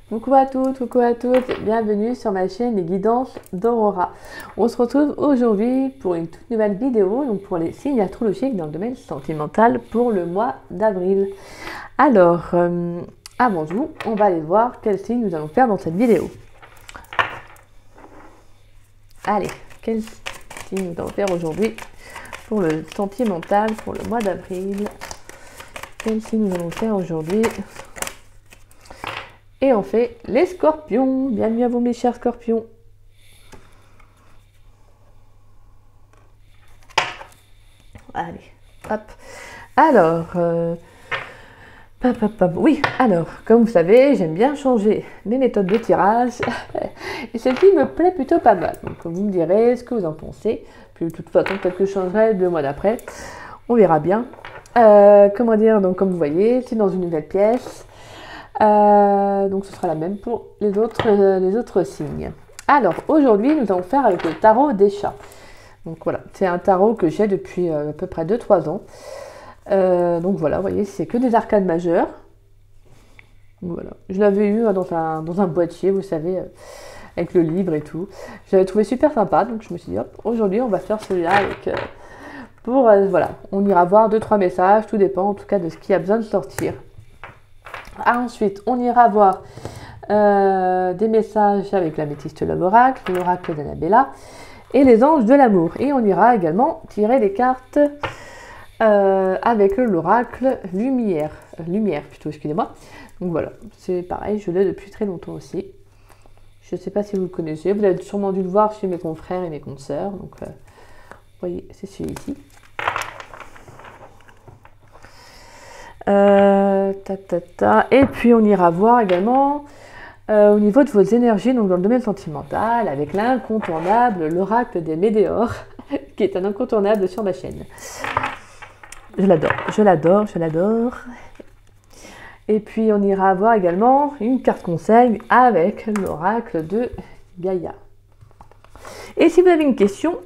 Coucou à toutes, bienvenue sur ma chaîne Les Guidances d'Aurora. On se retrouve aujourd'hui pour une toute nouvelle vidéo, donc pour les signes astrologiques dans le domaine sentimental pour le mois d'avril. Alors, avant tout, on va aller voir quels signes nous allons faire dans cette vidéo. Allez, quels signes nous allons faire aujourd'hui pour le sentimental pour le mois d'avril? Quels signes nous allons faire aujourd'hui? Et on fait les scorpions. Bienvenue à vous mes chers scorpions. Allez, hop. Alors, oui, alors, comme vous savez, j'aime bien changer mes méthodes de tirage. Et celle-ci me plaît plutôt pas mal. Donc, vous me direz ce que vous en pensez. Puis, de toute façon, peut-être que je changerai 2 mois d'après. On verra bien. Comment dire, donc, comme vous voyez, c'est dans une nouvelle pièce. Donc ce sera la même pour les autres signes. Alors aujourd'hui nous allons faire avec le tarot des chats. Donc voilà, c'est un tarot que j'ai depuis à peu près 2-3 ans. Donc voilà, vous voyez, c'est que des arcanes majeures. Donc, voilà, je l'avais eu dans un boîtier, vous savez, avec le livre et tout. Je l'avais trouvé super sympa, donc je me suis dit hop, aujourd'hui on va faire celui-là avec voilà, on ira voir 2-3 messages, tout dépend en tout cas de ce qui a besoin de sortir. Ensuite, on ira voir des messages avec l'améthyste de l'oracle d'Annabella et les anges de l'amour. Et on ira également tirer des cartes avec l'oracle lumière plutôt, excusez-moi. Donc voilà, c'est pareil, je l'ai depuis très longtemps aussi. Je ne sais pas si vous le connaissez, vous avez sûrement dû le voir chez mes confrères et mes consoeurs. Donc, vous voyez, c'est celui-ci. Et puis on ira voir également au niveau de vos énergies, donc dans le domaine sentimental, avec l'incontournable, l'oracle des météores, qui est un incontournable sur ma chaîne. Je l'adore. Et puis on ira voir également une carte conseil avec l'oracle de Gaïa. Et si vous avez une question,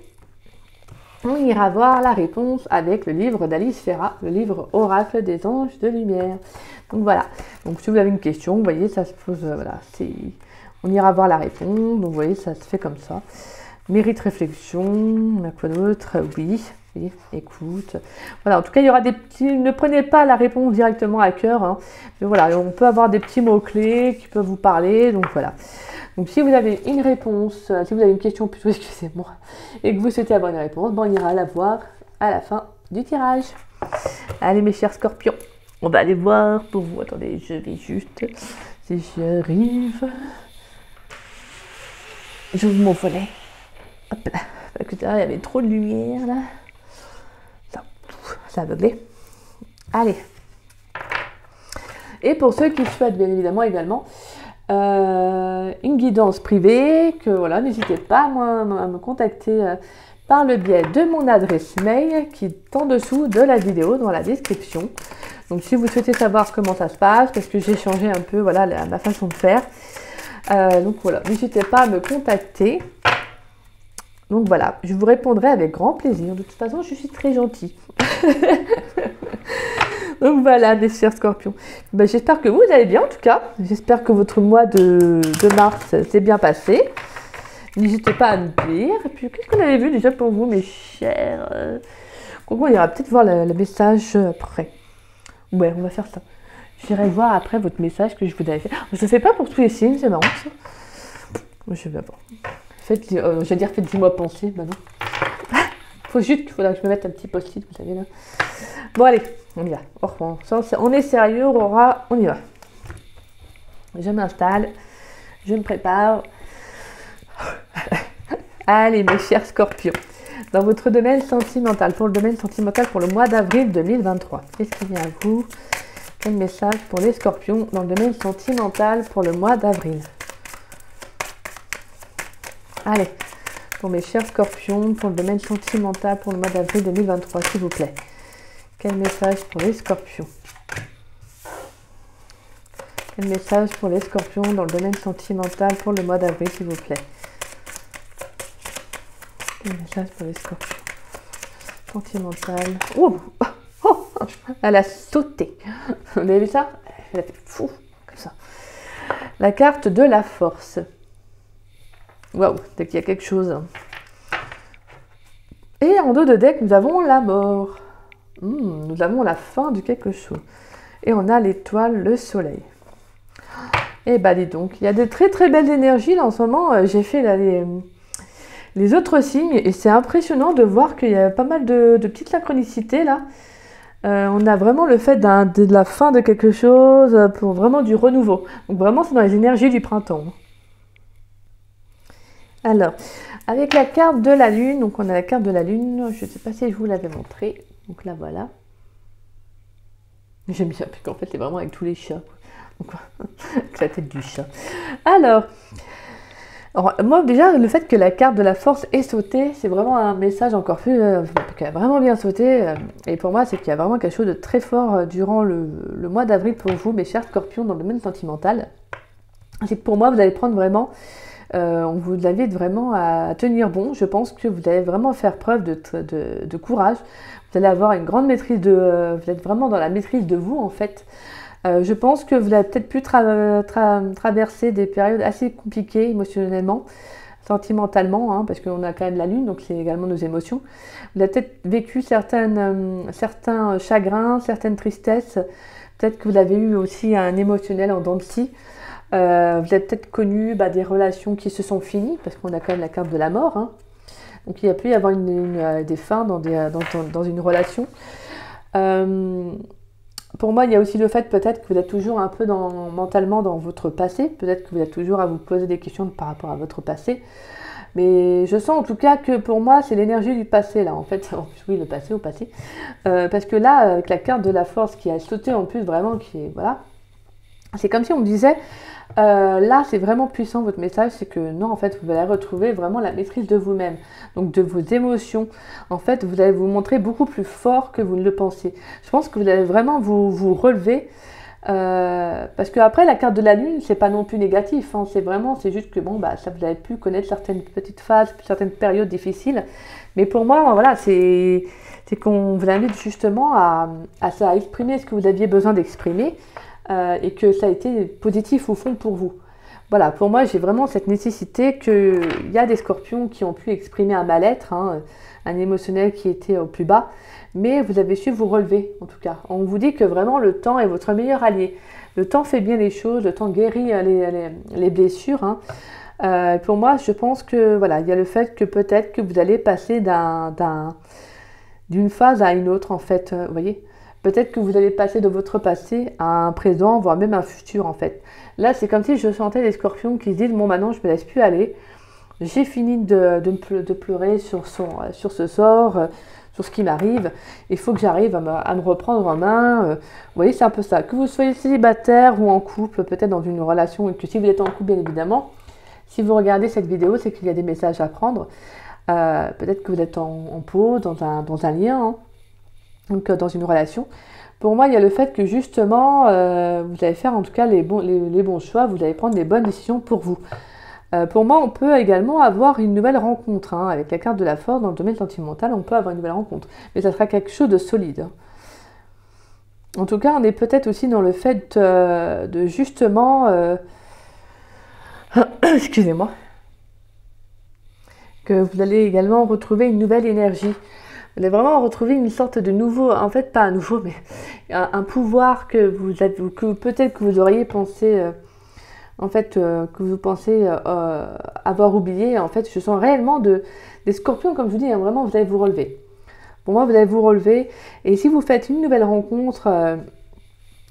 on ira voir la réponse avec le livre d'Alice Ferra, le livre Oracle des anges de lumière. Donc voilà, donc si vous avez une question, vous voyez, ça se pose, voilà, on ira voir la réponse, donc vous voyez, ça se fait comme ça. Mérite réflexion, on a quoi d'autre? Oui, écoute. Voilà, en tout cas, il y aura des petits, ne prenez pas la réponse directement à cœur, hein, mais voilà, on peut avoir des petits mots-clés qui peuvent vous parler, donc voilà. Donc si vous avez une réponse, si vous avez une question plutôt, excusez-moi, et que vous souhaitez avoir une réponse, bon, on ira la voir à la fin du tirage. Allez mes chers scorpions, on va aller voir pour vous. Attendez, je vais juste, si j'y arrive, j'ouvre mon volet. Hop là, parce que il y avait trop de lumière là. Ça a aveuglé. Allez. Et pour ceux qui souhaitent bien évidemment également une guidance privée, que voilà, n'hésitez pas à me contacter par le biais de mon adresse mail qui est en dessous de la vidéo dans la description. Donc si vous souhaitez savoir comment ça se passe, parce que j'ai changé un peu voilà ma façon de faire, donc voilà, n'hésitez pas à me contacter. Donc voilà, je vous répondrai avec grand plaisir. De toute façon, je suis très gentille. Donc voilà, mes chers scorpions. Ben, j'espère que vous allez bien en tout cas. J'espère que votre mois de mars s'est bien passé. N'hésitez pas à me dire. Et puis, qu'est-ce qu'on avait vu déjà pour vous, mes chers on ira peut-être voir le message après. Ouais, on va faire ça. J'irai voir après votre message que je vous avais fait. Je ne fais pas pour tous les signes, c'est marrant ça. Je vais voir. Je vais dire, faites-moi penser, bah non. Faut juste qu'il faudra que je me mette un petit post-it, vous savez là. Bon allez, on y va. On est sérieux, Aurora, on y va. Je m'installe, je me prépare. Allez mes chers scorpions, dans votre domaine sentimental, pour le domaine sentimental pour le mois d'avril 2023. Qu'est-ce qui vient à vous? Quel message pour les scorpions dans le domaine sentimental pour le mois d'avril? Allez, pour mes chers scorpions, pour le domaine sentimental pour le mois d'avril 2023, s'il vous plaît. Quel message pour les scorpions? Quel message pour les scorpions dans le domaine sentimental pour le mois d'avril, s'il vous plaît? Quel message pour les scorpions? Sentimental. Oh, elle a sauté. Vous avez vu ça? Elle a fait fou, comme ça. la carte de la force. Waouh, dès qu'il y a quelque chose. Et en dos de deck, nous avons la mort. Nous avons la fin de quelque chose. Et on a l'étoile, le soleil. Et bah dis donc, il y a de très très belles énergies là en ce moment. J'ai fait là, les autres signes et c'est impressionnant de voir qu'il y a pas mal de petites synchronicités là. On a vraiment le fait de la fin de quelque chose pour vraiment du renouveau. Donc vraiment c'est dans les énergies du printemps. Alors, avec la carte de la lune, donc on a la carte de la lune, je ne sais pas si je vous l'avais montré, donc là voilà. J'aime bien, parce qu'en fait c'est vraiment avec tous les chats, donc, avec la tête du chat. Alors, moi déjà le fait que la carte de la force ait sauté, c'est vraiment un message encore plus, qui a vraiment bien sauté, et pour moi c'est qu'il y a vraiment quelque chose de très fort durant le mois d'avril pour vous, mes chers scorpions, dans le domaine sentimental. C'est que pour moi vous allez prendre vraiment... on vous invite vraiment à tenir bon. Je pense que vous allez vraiment faire preuve de courage. Vous allez avoir une grande maîtrise vous êtes vraiment dans la maîtrise de vous en fait. Je pense que vous avez peut-être pu traverser des périodes assez compliquées émotionnellement, sentimentalement, hein, parce qu'on a quand même la lune, donc c'est également nos émotions. Vous avez peut-être vécu certains chagrins, certaines tristesses. Peut-être que vous avez eu aussi un émotionnel en dents de scie. Vous avez peut-être connu des relations qui se sont finies, parce qu'on a quand même la carte de la mort. Hein. Donc il y a pu y avoir des fins dans une relation. Pour moi, il y a aussi le fait peut-être que vous êtes toujours un peu mentalement dans votre passé. Peut-être que vous êtes toujours à vous poser des questions par rapport à votre passé. Mais je sens en tout cas que pour moi, c'est l'énergie du passé là. En fait, oui, le passé au passé. Parce que là, avec la carte de la force qui a sauté en plus, vraiment, voilà. C'est comme si on me disait... là, c'est vraiment puissant votre message, c'est que non, en fait, vous allez retrouver vraiment la maîtrise de vous-même, donc de vos émotions. En fait, vous allez vous montrer beaucoup plus fort que vous ne le pensiez. Je pense que vous allez vraiment vous relever, parce que après, la carte de la lune, c'est pas non plus négatif, hein, c'est juste que bon, ça vous avez pu connaître certaines petites phases, certaines périodes difficiles. Mais pour moi, voilà, c'est qu'on vous invite justement à exprimer ce que vous aviez besoin d'exprimer. Et que ça a été positif au fond pour vous. Voilà, pour moi, j'ai vraiment cette nécessité qu'il y a des scorpions qui ont pu exprimer un mal-être, hein, un émotionnel qui était au plus bas, mais vous avez su vous relever, en tout cas. On vous dit que vraiment, le temps est votre meilleur allié. Le temps fait bien les choses, le temps guérit les blessures. Hein. Pour moi, je pense que, voilà, il y a le fait que peut-être que vous allez passer d'une phase à une autre, en fait, vous voyez. Peut-être que vous allez passer de votre passé à un présent, voire même un futur en fait. Là, c'est comme si je sentais les scorpions qui se disent « Bon, maintenant, je ne me laisse plus aller. J'ai fini de pleurer sur ce sort, sur ce qui m'arrive. Il faut que j'arrive à me reprendre en main. » Vous voyez, c'est un peu ça. Que vous soyez célibataire ou en couple, peut-être dans une relation, et que si vous êtes en couple, bien évidemment, si vous regardez cette vidéo, c'est qu'il y a des messages à prendre. Peut-être que vous êtes en pause, dans un lien, hein. Donc dans une relation. Pour moi, il y a le fait que justement, vous allez faire en tout cas les bons choix, vous allez prendre les bonnes décisions pour vous. Pour moi, on peut également avoir une nouvelle rencontre. Hein, avec la carte de la force, dans le domaine sentimental, on peut avoir une nouvelle rencontre. Mais ça sera quelque chose de solide. Hein. En tout cas, on est peut-être aussi dans le fait de justement... excusez-moi. Que vous allez également retrouver une nouvelle énergie. Vous allez vraiment retrouver une sorte de nouveau, en fait pas un nouveau, mais un pouvoir que peut-être que vous auriez pensé, en fait, que vous pensez avoir oublié. En fait, je sens réellement des scorpions, comme je vous dis, hein, vraiment vous allez vous relever. Pour moi, vous allez vous relever. Et si vous faites une nouvelle rencontre,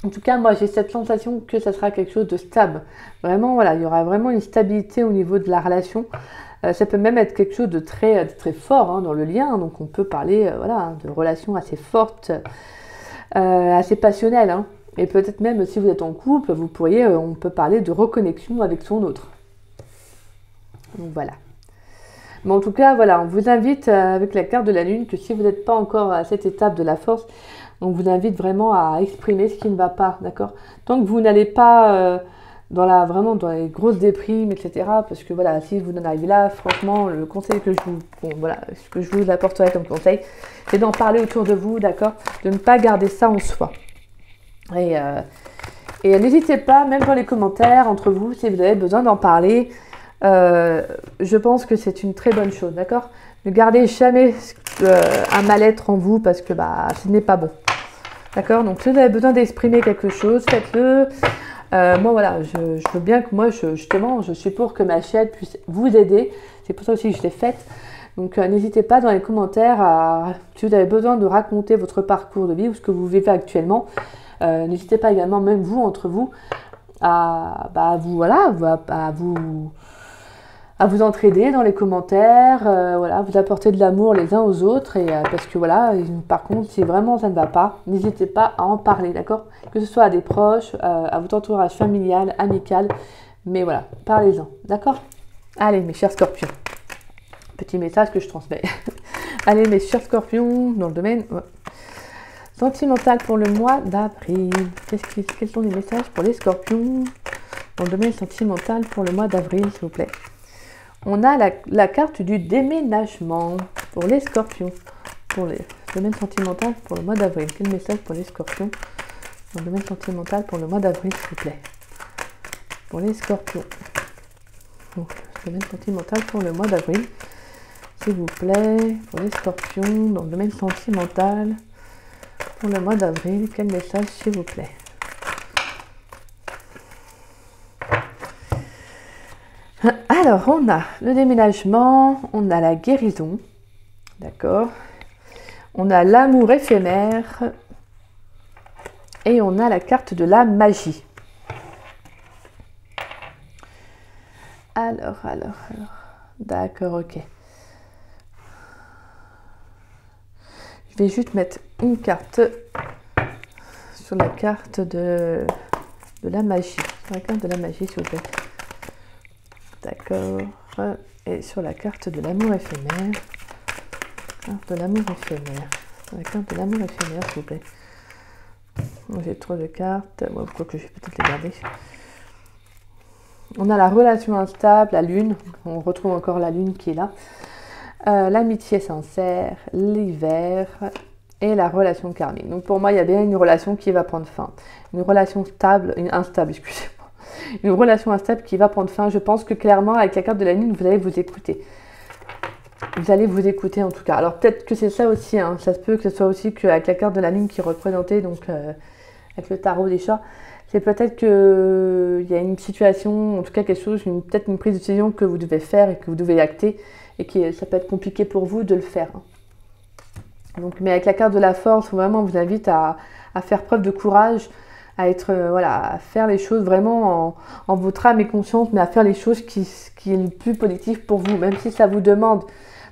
en tout cas, moi j'ai cette sensation que ça sera quelque chose de stable. Vraiment, voilà, il y aura vraiment une stabilité au niveau de la relation. Ça peut même être quelque chose de très fort hein, dans le lien, donc on peut parler voilà, de relations assez fortes, assez passionnelles. Hein. Et peut-être même si vous êtes en couple, on peut parler de reconnexion avec son autre. Donc voilà. Mais en tout cas, voilà, on vous invite avec la carte de la lune que si vous n'êtes pas encore à cette étape de la force, on vous invite vraiment à exprimer ce qui ne va pas, d'accord? Tant que vous n'allez pas... vraiment dans les grosses déprimes, etc. Parce que voilà, si vous en arrivez là, franchement, le conseil que je vous apporterai comme conseil, c'est d'en parler autour de vous, d'accord? De ne pas garder ça en soi. Et n'hésitez pas, même dans les commentaires, entre vous, si vous avez besoin d'en parler. Je pense que c'est une très bonne chose, d'accord? Ne gardez jamais un mal-être en vous parce que ce n'est pas bon. D'accord? Donc si vous avez besoin d'exprimer quelque chose, faites-le. Moi voilà, je veux bien que moi, justement, je suis pour que ma chaîne puisse vous aider. C'est pour ça aussi que je l'ai faite. Donc n'hésitez pas dans les commentaires si vous avez besoin de raconter votre parcours de vie ou ce que vous vivez actuellement. N'hésitez pas également, même vous, entre vous, à vous entraider dans les commentaires, vous apporter de l'amour les uns aux autres. Et parce que voilà, par contre, si vraiment ça ne va pas, n'hésitez pas à en parler, d'accord? Que ce soit à des proches, à votre entourage familial, amical, mais voilà, parlez-en, d'accord? Allez, mes chers scorpions, petit message que je transmets. Allez, mes chers scorpions, dans le domaine sentimental pour le mois d'avril. Quels sont les messages pour les scorpions dans le domaine sentimental pour le mois d'avril, s'il vous plaît? On a la carte du déménagement pour les scorpions. Pour le domaine sentimental pour le mois d'avril. Quel message pour les scorpions dans le domaine sentimental pour le mois d'avril, s'il vous plaît? Pour les scorpions. Donc, le domaine sentimental pour le mois d'avril, s'il vous plaît. Pour les scorpions dans le domaine sentimental pour le mois d'avril. Quel message, s'il vous plaît? Alors, on a le déménagement, on a la guérison, d'accord? On a l'amour éphémère et on a la carte de la magie. Alors, d'accord, ok. Je vais juste mettre une carte sur la carte de la magie. Sur la carte de la magie, s'il vous plaît. D'accord. Et sur la carte de l'amour éphémère. Carte de l'amour éphémère. Sur la carte de l'amour éphémère, s'il vous plaît. J'ai trop de cartes. Bon, quoi que je vais peut-être les garder. On a la relation instable, la lune. On retrouve encore la lune qui est là. L'amitié sincère, l'hiver et la relation karmique. Donc pour moi, il y a bien une relation qui va prendre fin. Une relation stable, instable, excusez-moi. Une relation instable qui va prendre fin. Je pense que clairement, avec la carte de la lune, vous allez vous écouter. Vous allez vous écouter en tout cas. Alors peut-être que c'est ça aussi. Hein. Ça se peut que ce soit aussi qu'avec la carte de la lune qui est représentée, donc avec le tarot des chats, c'est peut-être qu'il y a une situation, en tout cas quelque chose, peut-être une prise de décision que vous devez faire et que vous devez acter. Et que ça peut être compliqué pour vous de le faire. Donc, mais avec la carte de la force, vraiment, on vous invite à faire preuve de courage, à être, à faire les choses vraiment en votre âme et conscience, mais à faire les choses qui est le plus positif pour vous, même si ça vous demande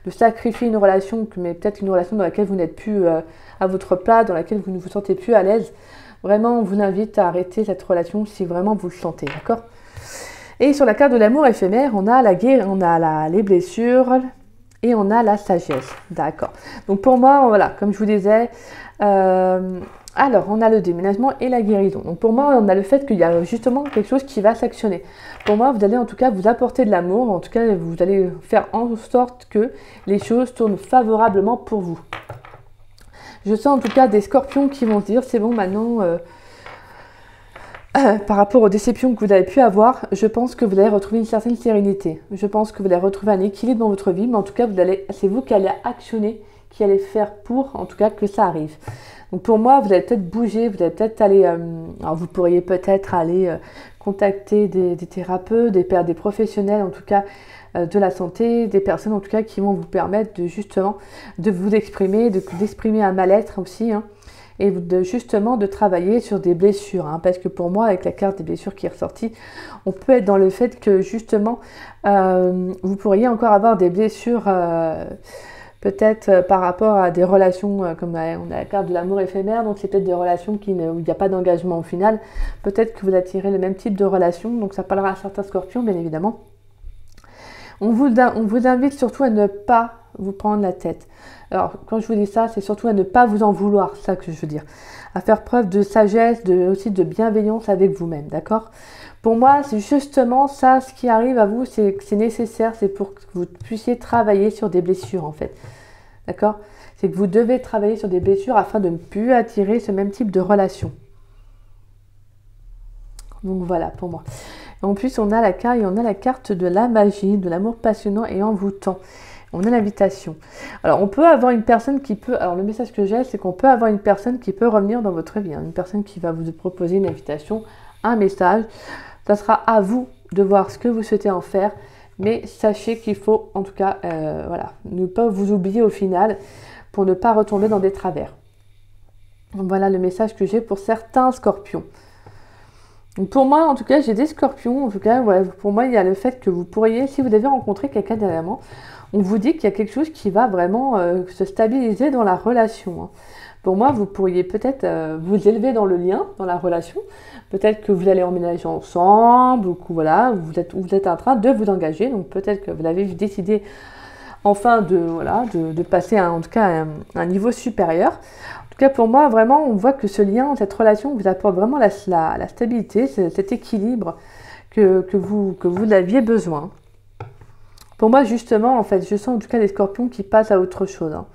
de sacrifier une relation, mais peut-être une relation dans laquelle vous n'êtes plus à votre place, dans laquelle vous ne vous sentez plus à l'aise. Vraiment, on vous invite à arrêter cette relation si vraiment vous le sentez, d'accord? Et sur la carte de l'amour éphémère, on a les blessures et on a la sagesse. D'accord. Donc pour moi, voilà, comme je vous disais, alors on a le déménagement et la guérison. Donc pour moi, on a le fait qu'il y a justement quelque chose qui va s'actionner. Pour moi, vous allez en tout cas vous apporter de l'amour. En tout cas, vous allez faire en sorte que les choses tournent favorablement pour vous. Je sens en tout cas des scorpions qui vont se dire, c'est bon maintenant... par rapport aux déceptions que vous avez pu avoir, je pense que vous allez retrouver une certaine sérénité. Je pense que vous allez retrouver un équilibre dans votre vie, mais en tout cas, c'est vous qui allez actionner, qui allez faire pour, en tout cas, que ça arrive. Donc pour moi, vous allez peut-être bouger, vous allez peut-être aller... alors vous pourriez peut-être aller contacter des thérapeutes, des professionnels, en tout cas, de la santé, des personnes, en tout cas, qui vont vous permettre de justement de vous exprimer, d'exprimer un mal-être aussi, hein. Et justement de travailler sur des blessures. Hein, parce que pour moi, avec la carte des blessures qui est ressortie, on peut être dans le fait que justement, vous pourriez encore avoir des blessures peut-être par rapport à des relations, comme on a la carte de l'amour éphémère, donc c'est peut-être des relations où il n'y a pas d'engagement au final. Peut-être que vous attirez le même type de relation, donc ça parlera à certains scorpions, bien évidemment. On vous invite surtout à ne pas vous prendre la tête. Alors, quand je vous dis ça, c'est surtout à ne pas vous en vouloir, c'est ça que je veux dire. À faire preuve de sagesse, aussi de bienveillance avec vous-même, d'accord? Pour moi, c'est justement ça, ce qui arrive à vous, c'est nécessaire, c'est pour que vous puissiez travailler sur des blessures, en fait. D'accord? C'est que vous devez travailler sur des blessures afin de ne plus attirer ce même type de relation. Donc voilà pour moi. En plus, on a la carte de la magie, de l'amour passionnant et envoûtant. On a l'invitation. Alors, on peut avoir une personne qui peut... Alors, le message que j'ai, c'est qu'on peut avoir une personne qui peut revenir dans votre vie. Hein, une personne qui va vous proposer une invitation, un message. Ça sera à vous de voir ce que vous souhaitez en faire. Mais sachez qu'il faut, en tout cas, voilà, ne pas vous oublier au final pour ne pas retomber dans des travers. Donc, voilà le message que j'ai pour certains scorpions. Donc pour moi, en tout cas, j'ai des scorpions. En tout cas, ouais, pour moi, il y a le fait que vous pourriez, si vous avez rencontré quelqu'un dernièrement, on vous dit qu'il y a quelque chose qui va vraiment se stabiliser dans la relation. Hein. Pour moi, vous pourriez peut-être vous élever dans le lien, dans la relation. Peut-être que vous allez emménager ensemble ou que voilà, vous êtes en train de vous engager. Donc peut-être que vous avez décidé enfin de passer en tout cas un niveau supérieur. En tout cas, pour moi, vraiment, on voit que ce lien, cette relation vous apporte vraiment la stabilité, cet équilibre que vous aviez besoin. Pour moi, justement, en fait, je sens en tout cas les scorpions qui passent à autre chose. Hein.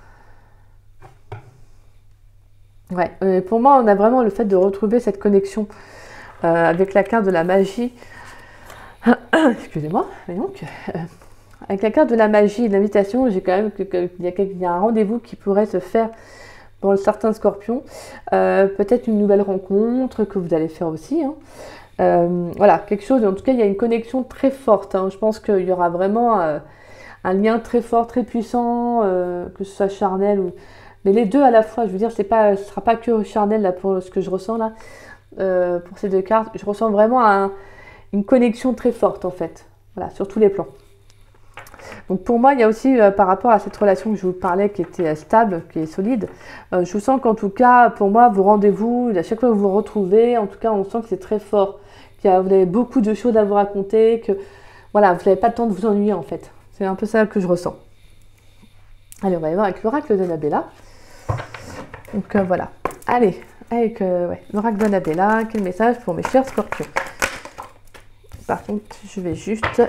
Ouais, pour moi, on a vraiment le fait de retrouver cette connexion avec la carte de la magie. Excusez-moi, mais donc, avec la carte de la magie et de l'invitation, j'ai quand même il y a un rendez-vous qui pourrait se faire pour certains scorpions. Peut-être une nouvelle rencontre que vous allez faire aussi. Hein. Voilà, quelque chose, en tout cas, il y a une connexion très forte. Hein. Je pense qu'il y aura vraiment un lien très fort, très puissant, que ce soit charnel ou... Mais les deux à la fois, je veux dire, ce ne sera pas que charnel là, pour ce que je ressens là, pour ces deux cartes. Je ressens vraiment une connexion très forte en fait, voilà, sur tous les plans. Donc pour moi, il y a aussi par rapport à cette relation que je vous parlais qui était stable, qui est solide, je vous sens qu'en tout cas, pour moi, vos rendez-vous, à chaque fois que vous vous retrouvez, en tout cas, on sent que c'est très fort, vous avez beaucoup de choses à vous raconter, que voilà, vous n'avez pas le temps de vous ennuyer en fait. C'est un peu ça que je ressens. Allez, on va y voir avec l'oracle d'Annabella. Donc voilà. Allez, avec l'oracle d'Annabella, quel message pour mes chers scorpions. Par contre, je vais juste...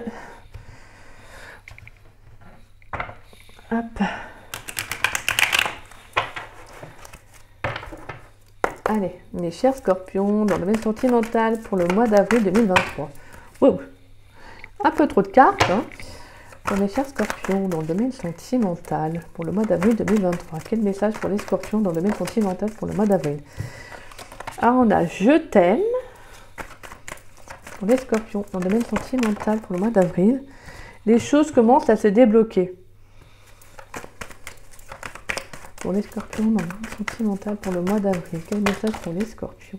Hop. Allez, mes chers scorpions, dans le domaine sentimental pour le mois d'avril 2023. Wow. Un peu trop de cartes, hein. Pour mes chers scorpions, dans le domaine sentimental pour le mois d'avril 2023. Quel message pour les scorpions dans le domaine sentimental pour le mois d'avril? Alors, on a je t'aime. Pour les scorpions, dans le domaine sentimental pour le mois d'avril, les choses commencent à se débloquer. Pour les scorpions, dans le domaine sentimental pour le mois d'avril, quel message pour les scorpions?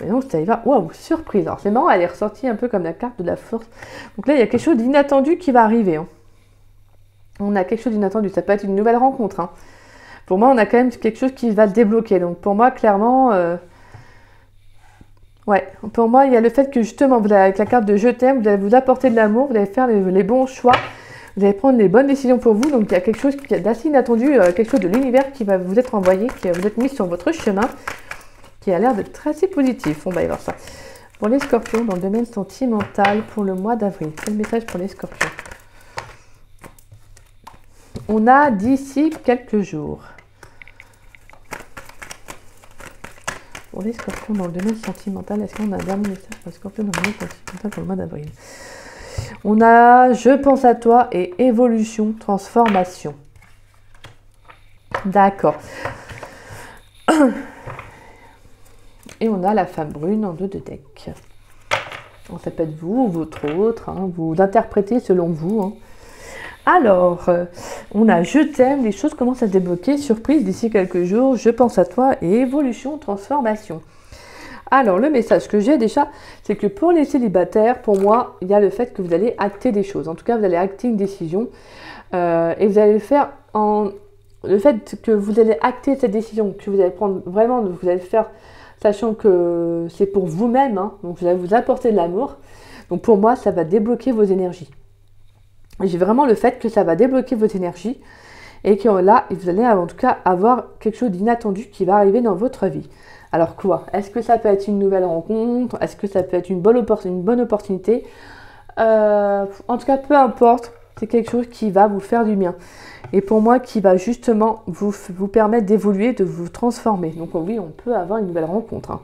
Et donc ça y va, waouh, surprise. Alors c'est marrant, elle est ressortie un peu comme la carte de la force. Donc là, il y a quelque chose d'inattendu qui va arriver. Hein. On a quelque chose d'inattendu, ça peut être une nouvelle rencontre. Hein. Pour moi, on a quand même quelque chose qui va se débloquer. Donc pour moi, clairement, ouais, pour moi, il y a le fait que justement, avec la carte de je t'aime, vous allez vous apporter de l'amour, vous allez faire les bons choix, vous allez prendre les bonnes décisions pour vous. Donc il y a quelque chose d'assez inattendu, quelque chose de l'univers qui va vous être envoyé, qui va vous être mis sur votre chemin, qui a l'air d'être assez positif. On va y voir ça. Pour les scorpions, dans le domaine sentimental, pour le mois d'avril. Quel message pour les scorpions? On a d'ici quelques jours. Pour les scorpions, dans le domaine sentimental, est-ce qu'on a un dernier message pour les scorpions dans le domaine sentimental pour le mois d'avril? On a je pense à toi et évolution, transformation. D'accord. Et on a la femme brune en 2 de deck. Donc, ça peut être vous ou votre autre. Hein, vous interprétez selon vous. Hein. Alors, on a je t'aime, les choses commencent à se débloquer. Surprise d'ici quelques jours, je pense à toi et évolution, transformation. Alors, le message que j'ai déjà, c'est que pour les célibataires, pour moi, il y a le fait que vous allez acter des choses. En tout cas, vous allez acter une décision et vous allez le faire le fait que vous allez acter cette décision, que vous allez prendre vraiment, vous allez le faire sachant que c'est pour vous-même, hein, donc vous allez vous apporter de l'amour. Donc pour moi, ça va débloquer vos énergies. J'ai vraiment le fait que ça va débloquer vos énergies et que là, vous allez en tout cas avoir quelque chose d'inattendu qui va arriver dans votre vie. Alors quoi? Est-ce que ça peut être une nouvelle rencontre? Est-ce que ça peut être une bonne opportunité? En tout cas, peu importe, c'est quelque chose qui va vous faire du bien. Et pour moi, qui va justement vous permettre d'évoluer, de vous transformer. Donc oui, on peut avoir une nouvelle rencontre. Hein.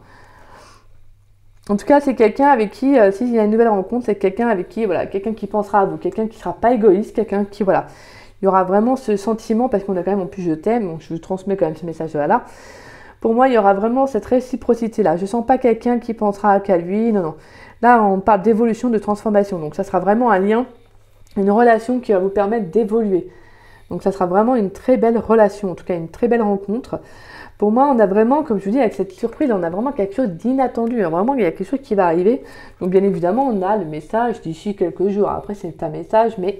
En tout cas, c'est quelqu'un avec qui, s'il y a une nouvelle rencontre, c'est quelqu'un avec qui, voilà, quelqu'un qui pensera à vous, quelqu'un qui ne sera pas égoïste, quelqu'un qui, voilà, il y aura vraiment ce sentiment, parce qu'on a quand même en plus je t'aime, donc je vous transmets quand même ce message-là. Pour moi, il y aura vraiment cette réciprocité-là. Je ne sens pas quelqu'un qui pensera qu'à lui, non, non. Là, on parle d'évolution, de transformation, donc ça sera vraiment un lien, une relation qui va vous permettre d'évoluer. Donc ça sera vraiment une très belle relation, en tout cas une très belle rencontre. Pour moi, on a vraiment, comme je vous dis, avec cette surprise, on a vraiment quelque chose d'inattendu. Vraiment, il y a quelque chose qui va arriver. Donc bien évidemment, on a le message d'ici quelques jours. Après, c'est un message, mais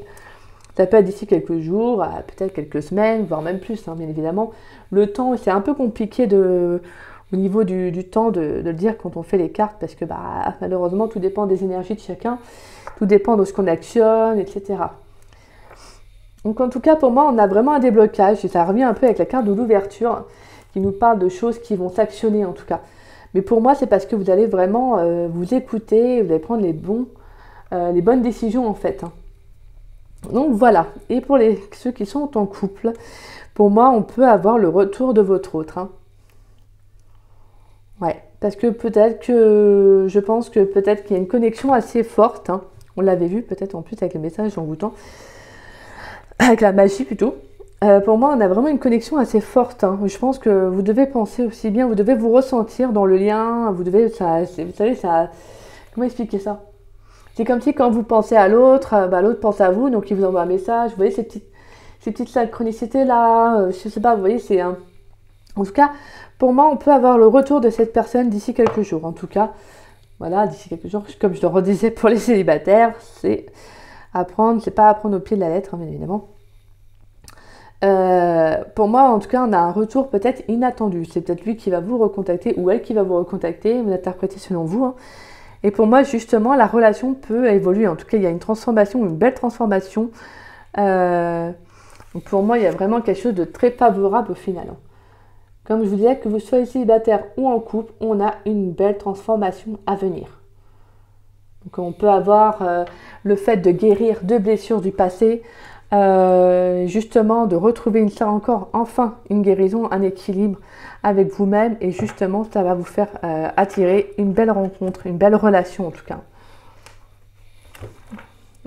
ça peut être d'ici quelques jours, peut-être quelques semaines, voire même plus, hein, bien évidemment. Le temps, c'est un peu compliqué au niveau du temps de le dire quand on fait les cartes, parce que malheureusement, tout dépend des énergies de chacun. Tout dépend de ce qu'on actionne, etc. Donc en tout cas, pour moi, on a vraiment un déblocage. Et ça revient un peu avec la carte de l'ouverture, qui nous parle de choses qui vont s'actionner en tout cas. Mais pour moi, c'est parce que vous allez vraiment vous écouter, vous allez prendre les bonnes décisions en fait. Hein. Donc voilà. Et pour ceux qui sont en couple, pour moi, on peut avoir le retour de votre autre. Hein. Ouais, parce que je pense que peut-être qu'il y a une connexion assez forte. Hein. On l'avait vu peut-être en plus avec les messages envoûtants, avec la magie plutôt. Pour moi, on a vraiment une connexion assez forte. Hein. Je pense que vous devez penser aussi bien, vous devez vous ressentir dans le lien. Vous savez, comment expliquer ça? C'est comme si quand vous pensez à l'autre, l'autre pense à vous, donc il vous envoie un message. Vous voyez ces petites synchronicités-là, je sais pas, vous voyez, c'est un... En tout cas, pour moi, on peut avoir le retour de cette personne d'ici quelques jours. En tout cas, voilà, d'ici quelques jours, comme je le redisais pour les célibataires, c'est pas apprendre au pied de la lettre, hein, bien évidemment. Pour moi, en tout cas, on a un retour peut-être inattendu. C'est peut-être lui qui va vous recontacter ou elle qui va vous recontacter, vous interprétez selon vous. Hein. Et pour moi, justement, la relation peut évoluer. En tout cas, il y a une transformation, une belle transformation. Donc pour moi, il y a vraiment quelque chose de très favorable au final. Hein. Comme je vous disais, que vous soyez célibataire ou en couple, on a une belle transformation à venir. Donc on peut avoir le fait de guérir de blessures du passé, justement de retrouver enfin une guérison, un équilibre avec vous-même, et justement ça va vous faire attirer une belle rencontre, une belle relation en tout cas.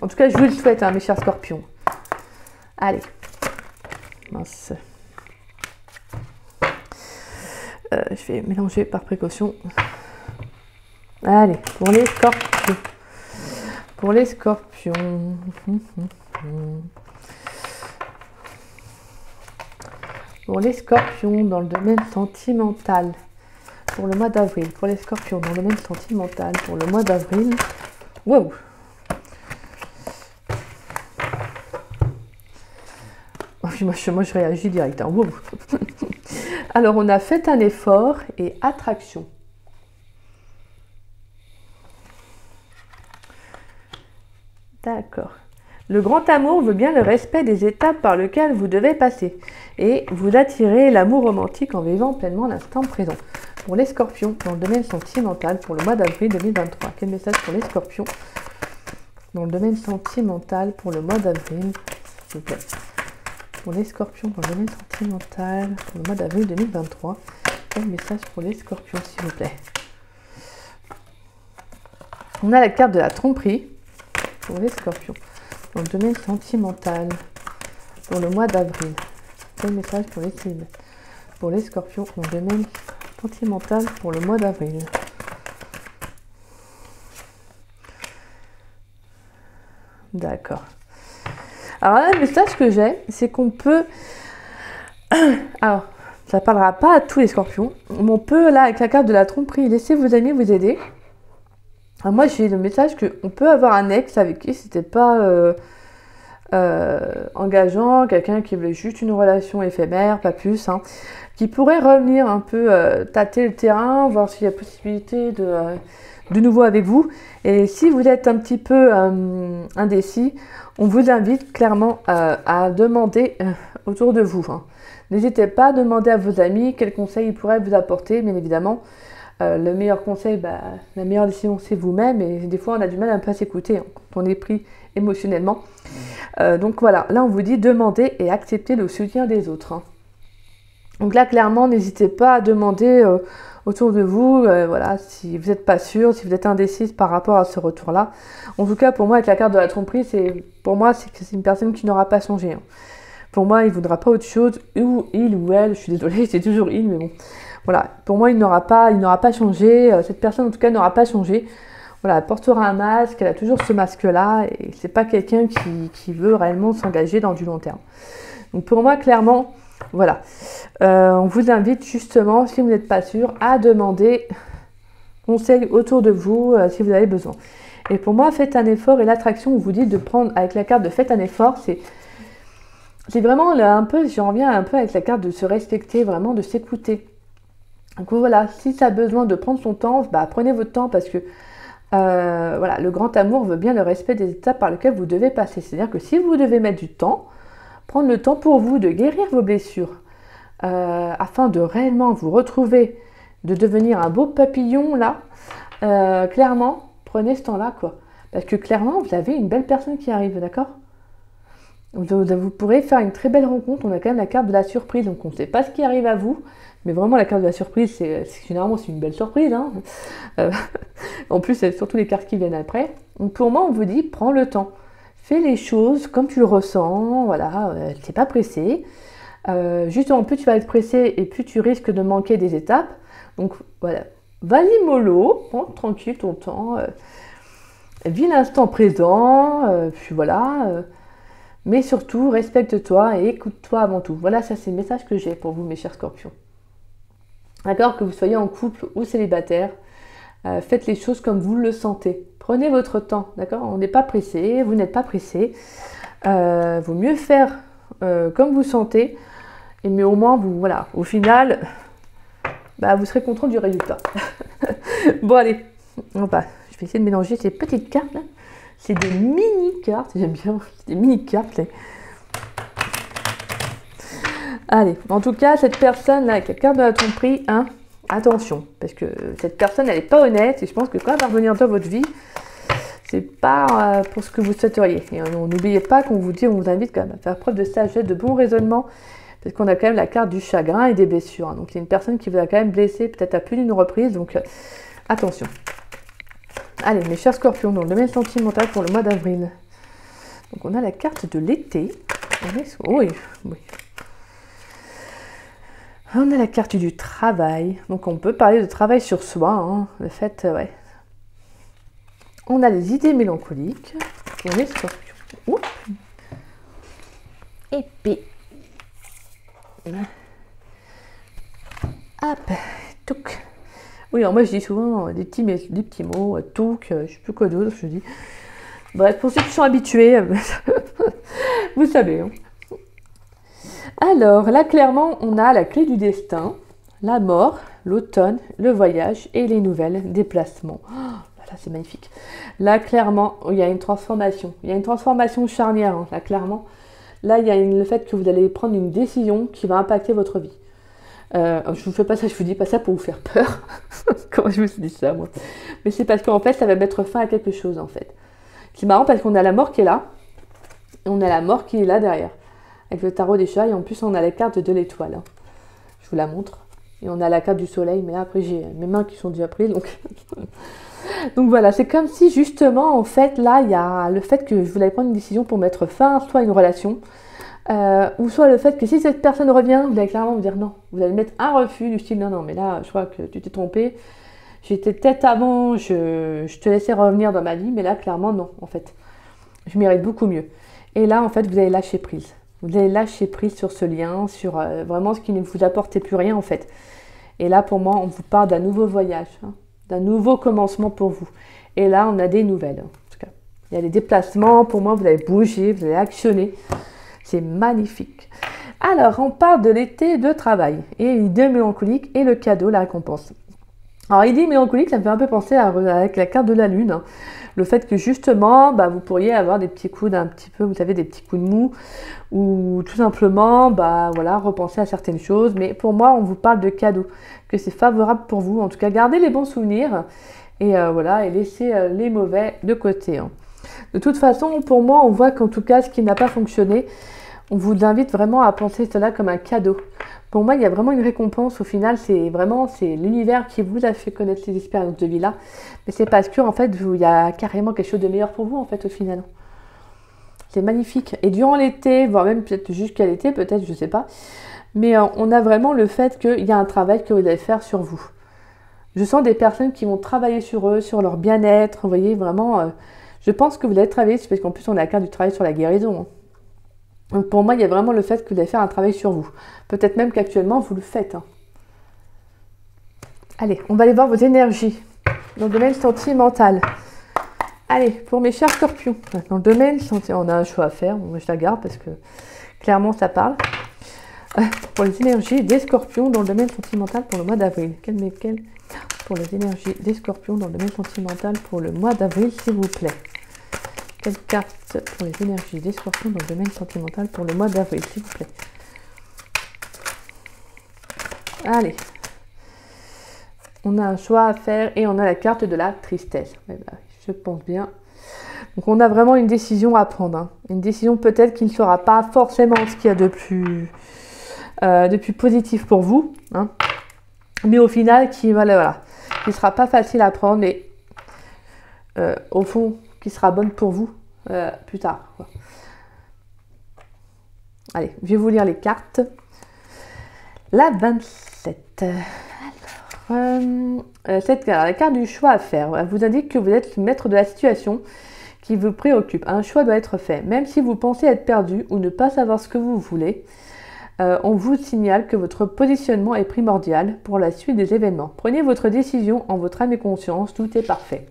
En tout cas, je vous le souhaite, hein, mes chers scorpions. Allez. Mince. Je vais mélanger par précaution. Allez, pour les scorpions. Pour les scorpions. Pour les scorpions dans le domaine sentimental. Pour le mois d'avril. Pour les scorpions dans le domaine sentimental. Pour le mois d'avril. Wow! Moi, je réagis direct. Hein. Wow. Alors, on a fait un effort et attraction. D'accord. Le grand amour veut bien le respect des étapes par lesquelles vous devez passer. Et vous attirez l'amour romantique en vivant pleinement l'instant présent. Pour les scorpions, dans le domaine sentimental, pour le mois d'avril 2023. Quel message pour les scorpions dans le domaine sentimental pour le mois d'avril, s'il vous plaît. Pour les scorpions dans le domaine sentimental pour le mois d'avril 2023. Quel message pour les scorpions, s'il vous plaît. On a la carte de la tromperie pour les scorpions dans le domaine sentimental pour le mois d'avril. Quel message pour les cibles pour les scorpions dans le domaine sentimental pour le mois d'avril. D'accord. Alors là, le message que j'ai, c'est qu'on peut... Alors, ça ne parlera pas à tous les scorpions, mais on peut, là, avec la carte de la tromperie, laisser vos amis vous aider. Alors moi, j'ai le message qu'on peut avoir un ex avec qui c'était pas engageant, quelqu'un qui voulait juste une relation éphémère, pas plus, hein, qui pourrait revenir un peu tâter le terrain, voir s'il y a possibilité de nouveau avec vous. Et si vous êtes un petit peu indécis, on vous invite clairement à demander autour de vous. Hein. N'hésitez pas à demander à vos amis quels conseils ils pourraient vous apporter, bien évidemment. Le meilleur conseil, la meilleure décision, c'est vous-même. Et des fois, on a du mal à un peu à s'écouter hein, quand on est pris émotionnellement. Donc voilà, là, on vous dit demander et accepter le soutien des autres. Hein. Donc là, clairement, n'hésitez pas à demander autour de vous, voilà, si vous n'êtes pas sûr, si vous êtes indécise par rapport à ce retour-là. En tout cas, pour moi, avec la carte de la tromperie, pour moi, c'est que c'est une personne qui n'aura pas changé. Hein. Pour moi, il ne voudra pas autre chose, ou il ou elle, je suis désolée, c'est toujours il, mais bon. Voilà, pour moi, il n'aura pas changé, cette personne en tout cas n'aura pas changé. Voilà, elle portera un masque, elle a toujours ce masque-là, et c'est pas quelqu'un qui veut réellement s'engager dans du long terme. Donc pour moi, clairement, voilà, on vous invite justement, si vous n'êtes pas sûr, à demander conseil autour de vous si vous avez besoin. Et pour moi, faites un effort, et l'attraction, on vous dit de prendre, avec la carte de faites un effort, c'est vraiment là, un peu, j'en reviens un peu avec la carte de se respecter, vraiment de s'écouter. Donc voilà, si ça a besoin de prendre son temps, bah, prenez votre temps parce que voilà, le grand amour veut bien le respect des étapes par lesquelles vous devez passer. C'est-à-dire que si vous devez mettre du temps, prendre le temps pour vous de guérir vos blessures afin de réellement vous retrouver, de devenir un beau papillon là, clairement, prenez ce temps-là quoi. Parce que clairement, vous avez une belle personne qui arrive, d'accord ? Vous pourrez faire une très belle rencontre. On a quand même la carte de la surprise, donc on ne sait pas ce qui arrive à vous. Mais vraiment, la carte de la surprise, généralement, c'est une belle surprise. Hein. En plus, c'est surtout les cartes qui viennent après. Donc pour moi, on vous dit, prends le temps. Fais les choses comme tu le ressens. Voilà, t'es pas pressé. Justement, plus tu vas être pressé et plus tu risques de manquer des étapes. Donc voilà, vas-y mollo, prends tranquille ton temps. Vis l'instant présent. Puis voilà. Mais surtout, respecte-toi et écoute-toi avant tout. Voilà, ça c'est le message que j'ai pour vous, mes chers scorpions. D'accord, que vous soyez en couple ou célibataire, faites les choses comme vous le sentez. Prenez votre temps, d'accord ? On n'est pas pressé, vous n'êtes pas pressé. Vaut mieux faire comme vous sentez, mais au moins, voilà, au final, bah, vous serez content du résultat. Bon, allez, je vais essayer de mélanger ces petites cartes là. C'est des mini-cartes, j'aime bien, c'est des mini-cartes. Allez, en tout cas, cette personne-là, avec la carte de la tromperie, hein, attention, parce que cette personne, elle n'est pas honnête, et je pense que quand elle va revenir dans votre vie, c'est pas pour ce que vous souhaiteriez. Et n'oubliez pas qu'on vous dit, on vous invite quand même à faire preuve de sagesse, de bon raisonnement, parce qu'on a quand même la carte du chagrin et des blessures. Hein. Donc, c'est une personne qui vous a quand même blessé, peut-être à plus d'une reprise, donc attention. Allez, mes chers scorpions, dans le domaine sentimental pour le mois d'avril. Donc, on a la carte de l'été. Oui. On a la carte du travail. Donc, on peut parler de travail sur soi. Hein. Le fait, ouais. On a les idées mélancoliques pour les scorpions. Oups. Épée. Hop. Touc. Oui, alors moi je dis souvent des petits mots, touc, je ne sais plus quoi d'autre, je dis. Bref, pour ceux qui sont habitués, vous savez. Hein. Alors, là, clairement, on a la clé du destin, la mort, l'automne, le voyage et les nouvelles déplacements. Oh, là, c'est magnifique. Là, clairement, il y a une transformation. Il y a une transformation charnière, hein, là, clairement. Là, il y a le fait que vous allez prendre une décision qui va impacter votre vie. Je vous fais pas ça, je vous dis pas ça pour vous faire peur. Comment je me suis dit ça, moi. Mais c'est parce qu'en fait, ça va mettre fin à quelque chose, en fait. C'est marrant parce qu'on a la mort qui est là, et on a la mort qui est là derrière. Avec le tarot des chats, et en plus, on a la carte de l'étoile. Hein. Je vous la montre. Et on a la carte du soleil, mais là, après, j'ai mes mains qui sont déjà prises, donc... Donc voilà, c'est comme si, justement, en fait, là, il y a le fait que je voulais prendre une décision pour mettre fin soit à une relation, ou soit le fait que si cette personne revient, vous allez clairement vous dire non. Vous allez mettre un refus du style non, mais là, je crois que tu t'es trompé. J'étais peut-être avant, je te laissais revenir dans ma vie, mais là, clairement, non, en fait. Je mérite beaucoup mieux. Et là, en fait, vous allez lâcher prise. Vous allez lâcher prise sur ce lien, sur vraiment ce qui ne vous apportait plus rien, en fait. Et là, pour moi, on vous parle d'un nouveau voyage, hein, d'un nouveau commencement pour vous. Et là, on a des nouvelles, en tout cas. Il y a des déplacements, pour moi, vous allez bouger, vous allez actionner. C'est magnifique. Alors, on parle de l'été de travail et l'idée mélancolique et le cadeau, la récompense. Alors, l'idée mélancolique, ça me fait un peu penser avec la carte de la lune. Hein. Le fait que justement, bah, vous pourriez avoir des petits coups d'un petit peu, vous savez, des petits coups de mou ou tout simplement, bah, voilà, repenser à certaines choses. Mais pour moi, on vous parle de cadeau, que c'est favorable pour vous. En tout cas, gardez les bons souvenirs et voilà, et laissez les mauvais de côté. Hein. De toute façon, pour moi, on voit qu'en tout cas, ce qui n'a pas fonctionné, On vous invite vraiment à penser cela comme un cadeau. Pour moi, il y a vraiment une récompense. Au final, c'est l'univers qui vous a fait connaître ces expériences de vie-là. Mais c'est parce que, en fait, il y a carrément quelque chose de meilleur pour vous, en fait, au final. C'est magnifique. Et durant l'été, voire même peut-être jusqu'à l'été, peut-être, je ne sais pas. Mais on a vraiment le fait qu'il y a un travail que vous allez faire sur vous. Je sens des personnes qui vont travailler sur eux, sur leur bien-être. Vous voyez, vraiment, je pense que vous allez travailler, parce qu'en plus, on a la carte du travail sur la guérison. Donc pour moi, il y a vraiment le fait que vous allez faire un travail sur vous. Peut-être même qu'actuellement, vous le faites. Allez, on va aller voir vos énergies dans le domaine sentimental. Allez, pour mes chers scorpions, dans le domaine sentimental, on a un choix à faire. Bon, moi, je la garde parce que clairement, ça parle. Pour les énergies des scorpions dans le domaine sentimental pour le mois d'avril. Quelle pour les énergies des scorpions dans le domaine sentimental pour le mois d'avril, s'il vous plaît. Quelle carte pour les énergies des scorpions dans le domaine sentimental pour le mois d'avril, s'il vous plaît. Allez. On a un choix à faire et on a la carte de la tristesse. Je pense bien. Donc on a vraiment une décision à prendre. Une décision peut-être qui ne sera pas forcément ce qu'il y a de plus positif pour vous. Mais au final, qui ne sera pas facile à prendre, mais au fond, qui sera bonne pour vous plus tard. Allez, je vais vous lire les cartes. La 27. La carte du choix à faire. Elle vous indique que vous êtes le maître de la situation qui vous préoccupe. Un choix doit être fait. Même si vous pensez être perdu ou ne pas savoir ce que vous voulez, on vous signale que votre positionnement est primordial pour la suite des événements. Prenez votre décision en votre âme et conscience, tout est parfait.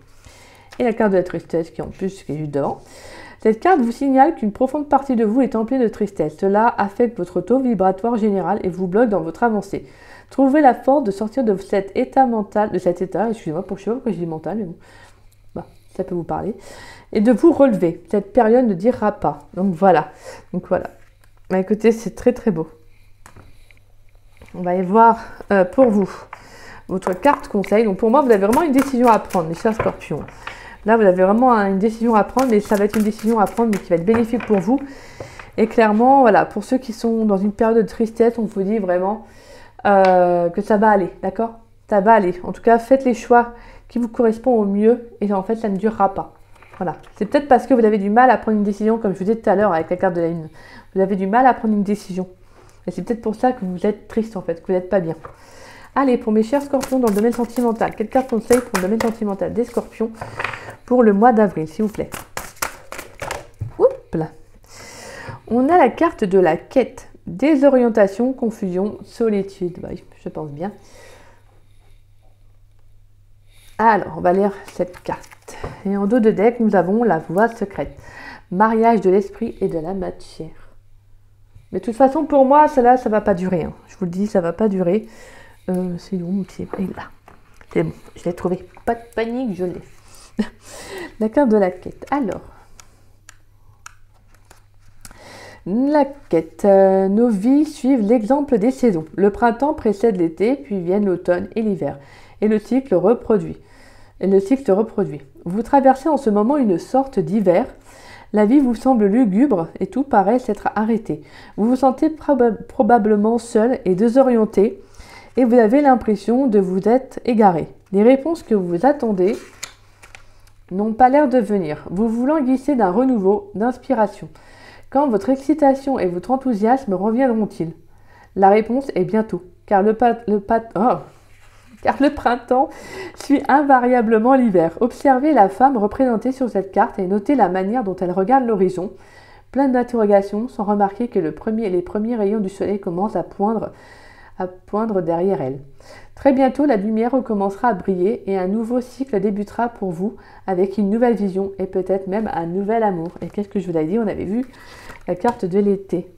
Et la carte de la tristesse qui est juste devant. Cette carte vous signale qu'une profonde partie de vous est emplie de tristesse. Cela affecte votre taux vibratoire général et vous bloque dans votre avancée. Trouvez la force de sortir de cet état mental, excusez-moi, je sais pas pourquoi je dis mental, mais bon, ça peut vous parler, et de vous relever. Cette période ne durera pas. Donc voilà. Bah, écoutez, c'est très très beau. On va aller voir pour vous votre carte conseil. Donc pour moi, vous avez vraiment une décision à prendre, mes chers scorpions. Là, vous avez vraiment une décision à prendre, mais ça va être une décision à prendre, mais qui va être bénéfique pour vous. Et clairement, voilà, pour ceux qui sont dans une période de tristesse, on vous dit vraiment que ça va aller, d'accord? Ça va aller. En tout cas, faites les choix qui vous correspondent au mieux, et en fait, ça ne durera pas. Voilà. C'est peut-être parce que vous avez du mal à prendre une décision, comme je vous disais tout à l'heure avec la carte de la lune. Vous avez du mal à prendre une décision. Et c'est peut-être pour ça que vous êtes triste, en fait, que vous n'êtes pas bien. Allez, pour mes chers scorpions dans le domaine sentimental, quelle carte conseil pour le domaine sentimental des scorpions pour le mois d'avril, s'il vous plaît? Oups là. On a la carte de la quête, désorientation, confusion, solitude. Bah, je pense bien. Alors, on va lire cette carte. Et en dos de deck, nous avons la voie secrète. Mariage de l'esprit et de la matière. Mais de toute façon, pour moi, cela, ça ne va pas durer. Je vous le dis, ça ne va pas durer. C'est où? C'est là. C'est bon, je l'ai trouvé. Pas de panique, je l'ai. La carte de la quête. Alors. La quête. Nos vies suivent l'exemple des saisons. Le printemps précède l'été, puis viennent l'automne et l'hiver. Et le cycle reproduit. Vous traversez en ce moment une sorte d'hiver. La vie vous semble lugubre et tout paraît s'être arrêté. Vous vous sentez probablement seul et désorienté et vous avez l'impression de vous être égaré. Les réponses que vous attendez n'ont pas l'air de venir. Vous vous languissez d'un renouveau, d'inspiration. Quand votre excitation et votre enthousiasme reviendront-ils? La réponse est bientôt, car le printemps suit invariablement l'hiver. Observez la femme représentée sur cette carte et notez la manière dont elle regarde l'horizon. Plein d'interrogations, sans remarquer que les premiers rayons du soleil commencent à poindre derrière elle. Très bientôt, la lumière recommencera à briller et un nouveau cycle débutera pour vous avec une nouvelle vision et peut-être même un nouvel amour. Et qu'est-ce que je vous l'ai dit? On avait vu la carte de l'été.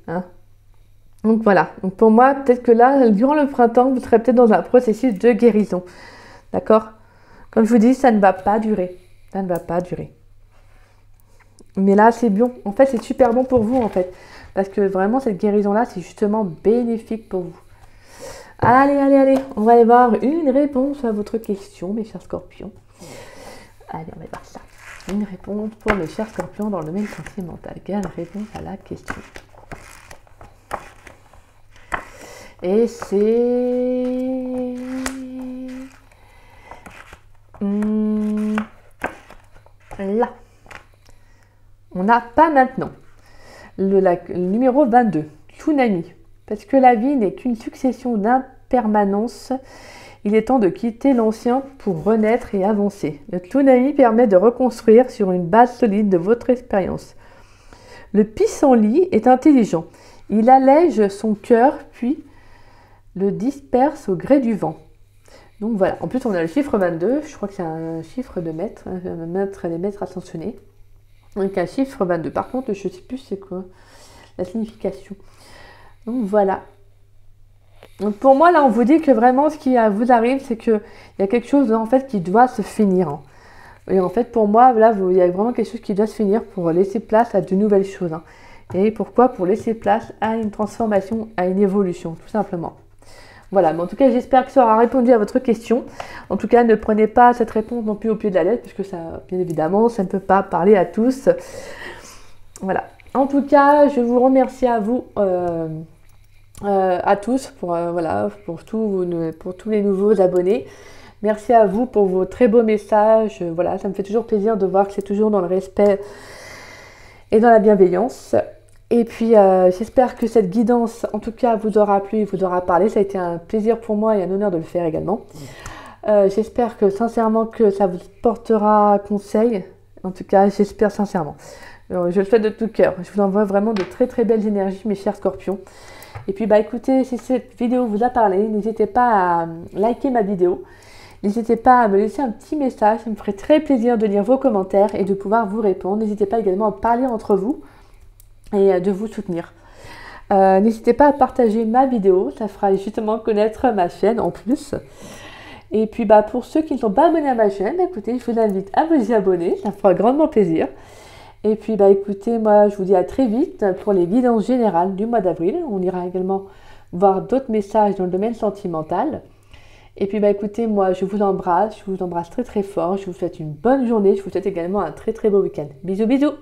Donc voilà, donc pour moi, peut-être que là, durant le printemps, vous serez peut-être dans un processus de guérison. D'accord? Comme je vous dis, ça ne va pas durer. Ça ne va pas durer. Mais là, c'est bon. En fait, c'est super bon pour vous, en fait. Parce que vraiment, cette guérison-là, c'est justement bénéfique pour vous. Allez, on va aller voir une réponse à votre question, mes chers scorpions. Allez, on va voir ça. Une réponse pour mes chers scorpions dans le domaine sentimental. Quelle réponse à la question? Et c'est... là. On n'a pas maintenant. Le numéro 22, Tsunami. Parce que la vie n'est qu'une succession d'impermanences. Il est temps de quitter l'ancien pour renaître et avancer. Le tsunami permet de reconstruire sur une base solide de votre expérience. Le pissenlit est intelligent. Il allège son cœur, puis le disperse au gré du vent. Donc voilà. En plus, on a le chiffre 22. Je crois que c'est un chiffre de maître. Les maîtres ascensionnés. Donc un chiffre 22. Par contre, je ne sais plus c'est quoi la signification. Donc voilà. Donc pour moi, là, on vous dit que vraiment, ce qui vous arrive, c'est qu'il y a quelque chose en fait qui doit se finir. Hein. Et en fait, pour moi, là, il y a vraiment quelque chose qui doit se finir pour laisser place à de nouvelles choses. Hein. Et pourquoi? Pour laisser place à une transformation, à une évolution, tout simplement. Voilà, mais en tout cas, j'espère que ça aura répondu à votre question. En tout cas, ne prenez pas cette réponse non plus au pied de la lettre, puisque ça, bien évidemment, ça ne peut pas parler à tous. Voilà. En tout cas, je vous remercie à vous, à tous, pour tous les nouveaux abonnés. Merci à vous pour vos très beaux messages. Voilà, ça me fait toujours plaisir de voir que c'est toujours dans le respect et dans la bienveillance. Et puis, j'espère que cette guidance, en tout cas, vous aura plu, vous aura parlé. Ça a été un plaisir pour moi et un honneur de le faire également. J'espère que, sincèrement, que ça vous portera conseil. En tout cas, j'espère sincèrement. Je le fais de tout cœur. Je vous envoie vraiment de très, très belles énergies, mes chers scorpions. Et puis, écoutez, si cette vidéo vous a parlé, n'hésitez pas à liker ma vidéo. N'hésitez pas à me laisser un petit message. Ça me ferait très plaisir de lire vos commentaires et de pouvoir vous répondre. N'hésitez pas également à parler entre vous et de vous soutenir. N'hésitez pas à partager ma vidéo, ça fera justement connaître ma chaîne en plus. Et puis pour ceux qui ne sont pas abonnés à ma chaîne, écoutez, je vous invite à vous y abonner, ça me fera grandement plaisir. Et puis écoutez, moi je vous dis à très vite pour les guidances générales du mois d'avril. On ira également voir d'autres messages dans le domaine sentimental. Et puis écoutez, moi je vous embrasse très très fort, je vous souhaite une bonne journée, je vous souhaite également un très très beau week-end. Bisous bisous.